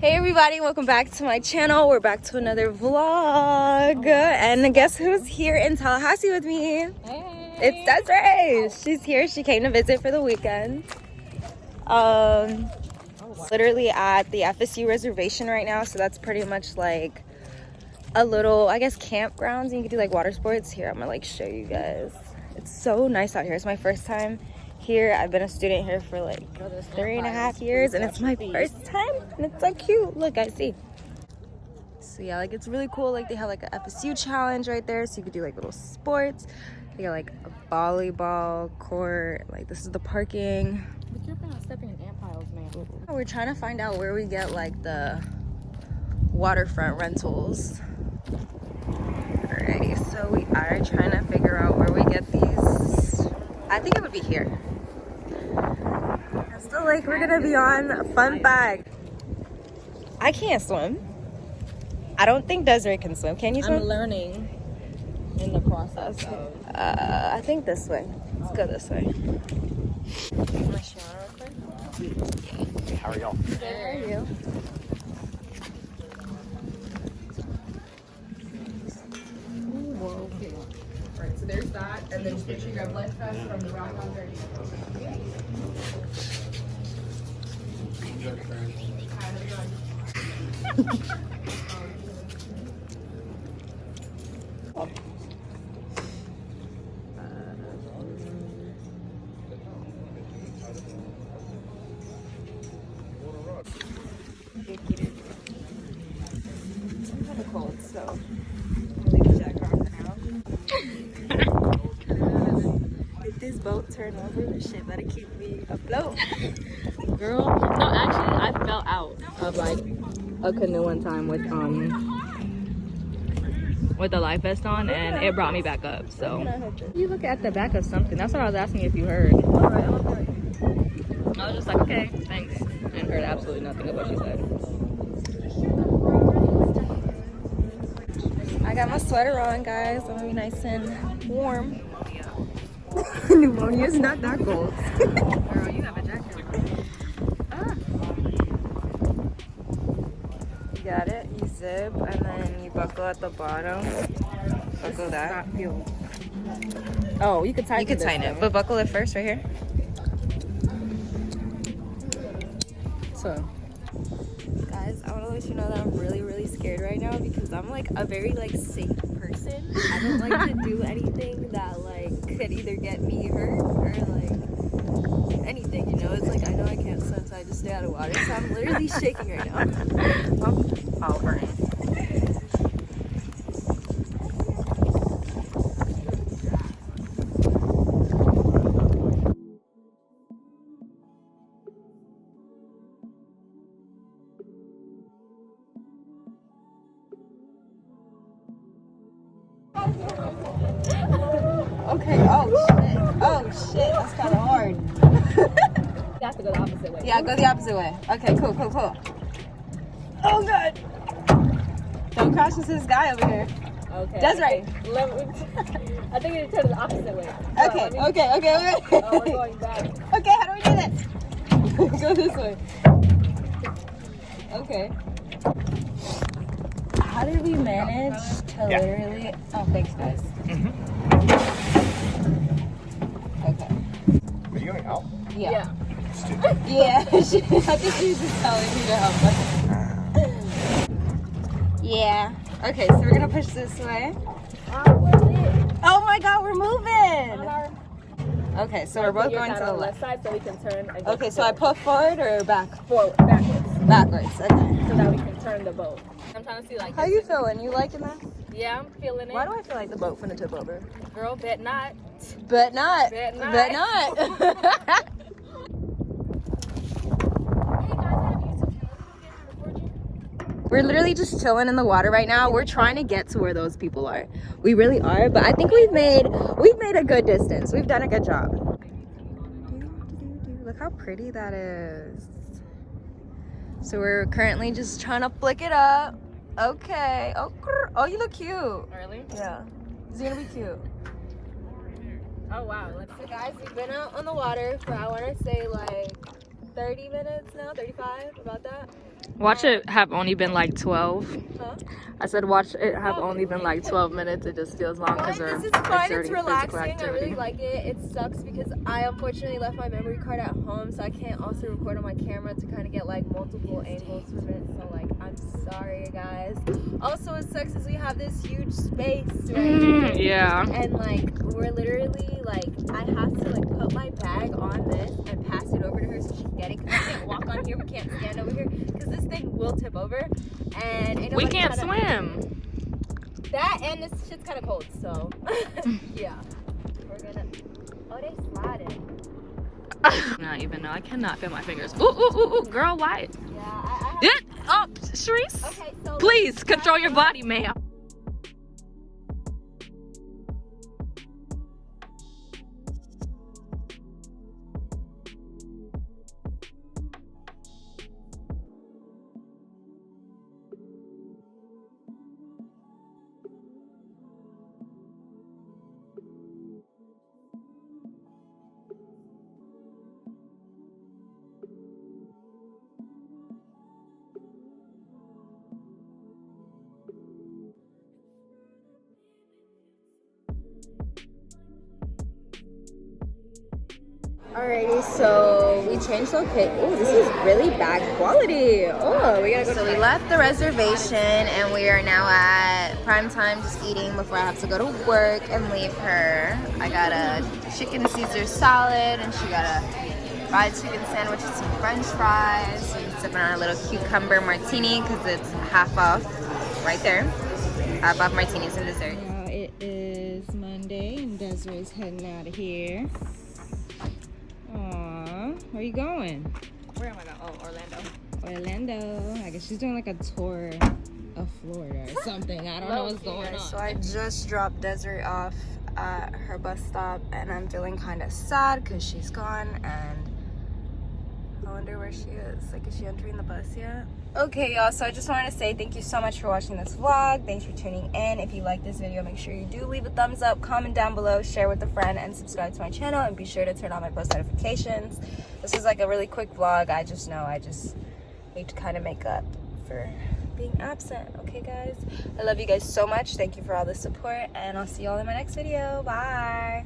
Hey everybody, welcome back to my channel. We're back to another vlog. And guess who's here in Tallahassee with me? Hey. It's Desiree. She's here. She came to visit for the weekend. Literally at the FSU reservation right now, so that's pretty much like a little, I guess, campgrounds, and you can do like water sports. Here, I'm gonna like show you guys. It's so nice out here. It's my first time here. I've been a student here for like 3.5 years, and it's my first time, and it's so cute. Look, I see. So yeah, like it's really cool. Like they have like a FSU challenge right there, so you could do like little sports. They got like a volleyball court. Like this is the parking. Be careful not stepping in ant piles, man. We're trying to find out where we get like the waterfront rentals. Alrighty, so we are trying to figure out where we get these. I think it would be here. That's the lake we're gonna be on. Fun fact, I can't swim. I don't think Desiree can swim. Can you swim? I'm learning in the process. I think this way. Let's go this way. How are y'all? Good, how are you? Alright, so there's that, and then just make sure you grab life vest from the rock on there. It's kind of cold, so I'm gonna leave the jacket on for now. If this boat turn over, this shit better keep me afloat. Girl, no, actually, I fell out of like a canoe one time with the life vest on, and it brought me back up. So you look at the back of something. That's what I was asking if you heard. Alright, I was just like, okay, thanks, and heard absolutely nothing of what she said. I got my sweater on, guys. I'm gonna be nice and warm. Pneumonia is not that cold. Girl, you have a jacket on. You got it. You zip, and then you buckle at the bottom. Buckle that. Oh, you could tighten. You could tighten it, but buckle it first, right here. So, Guys, I want to let you know that I'm really scared right now because I'm like a very like safe person. I don't like to do anything that like could either get me hurt or like anything, you know. It's like I know I can't swim, so I just stay out of water. So I'm literally shaking right now. oh, burn. Okay. Oh shit. That's kind of hard. You have to go the opposite way. Yeah, go the opposite way. Okay, cool. Oh god. Don't crash into this guy over here. Okay. Desiree. I think you need to turn the opposite way. Okay. Oh, we're going back. Okay, how do we do this? Go this way. Okay. How did we manage to literally... Oh, thanks, guys. Okay. Are you going out? Yeah. Yeah, I think she was just telling me to help us. Yeah. Okay, so we're gonna push this way. Oh my god, we're moving! Okay, so we're both going to the left. side so we can turn. Okay, so I pull forward or back? Forward, backwards, Backwards, okay. so that we can turn the boat. I'm trying to see like. How you feeling? You liking that? Yeah, I'm feeling it. Why do I feel like the boat finna tip over? Girl, bet not. Bet not. Bet not. Bet not. We're literally just chilling in the water right now. We're trying to get to where those people are. We really are, but I think we've made a good distance. We've done a good job. Look how pretty that is. So we're currently just trying to flick it up. Okay. Oh, you look cute. Really? Yeah. He's gonna be cute. Oh wow. So guys, we've been out on the water for I want to say like 30 minutes now, 35, about that. Watch it have only been like 12. Huh? I said watch it have only been like 12 minutes. It just feels long because we're This is fun. It's exerting physical relaxing. I activity. really like it. It sucks because I unfortunately left my memory card at home, so I can't also record on my camera to kind of get like multiple angles from it. So like, I'm sorry, guys. Also, it sucks is we have this huge space, right? Yeah. And like, we're literally like, I have to like put my bag on this and pass it over to her so she can get it. Cause we can't walk on here. We can't stand over here because this thing will tip over. And ain't We nobody can't kinda- swim. That and this shit's kind of cold, so yeah. We're gonna. Oh, they sliding. Not even know. I cannot feel my fingers. Ooh, ooh, ooh, ooh, girl, why? Yeah, I Yeah. Oh, Cherisse. Okay, so Please control your body, ma'am. Alrighty, so we changed location. Oh, this is really bad quality. Oh, we gotta go. So we left the reservation and we are now at prime time, just eating before I have to go to work and leave her. I got a chicken Caesar salad and she got a fried chicken sandwich with some French fries. We're sipping on our little cucumber martini because it's half off right there. Half off martinis and dessert. Now it is Monday and Desiree's heading out of here. Aww, where you going? Where am I going? Oh, Orlando. Orlando. I guess she's doing like a tour of Florida or something. I don't know what's going on. So I just dropped Desiree off at her bus stop and I'm feeling kind of sad because she's gone and I wonder where she is. Like, is she entering the bus yet? Okay, y'all, so I just wanted to say thank you so much for watching this vlog. Thanks for tuning in. If you like this video, make sure you do leave a thumbs up, comment down below, share with a friend, and subscribe to my channel. And be sure to turn on my post notifications. This is like a really quick vlog. I just need to kind of make up for being absent. Okay, guys? I love you guys so much. Thank you for all the support, and I'll see y'all in my next video. Bye!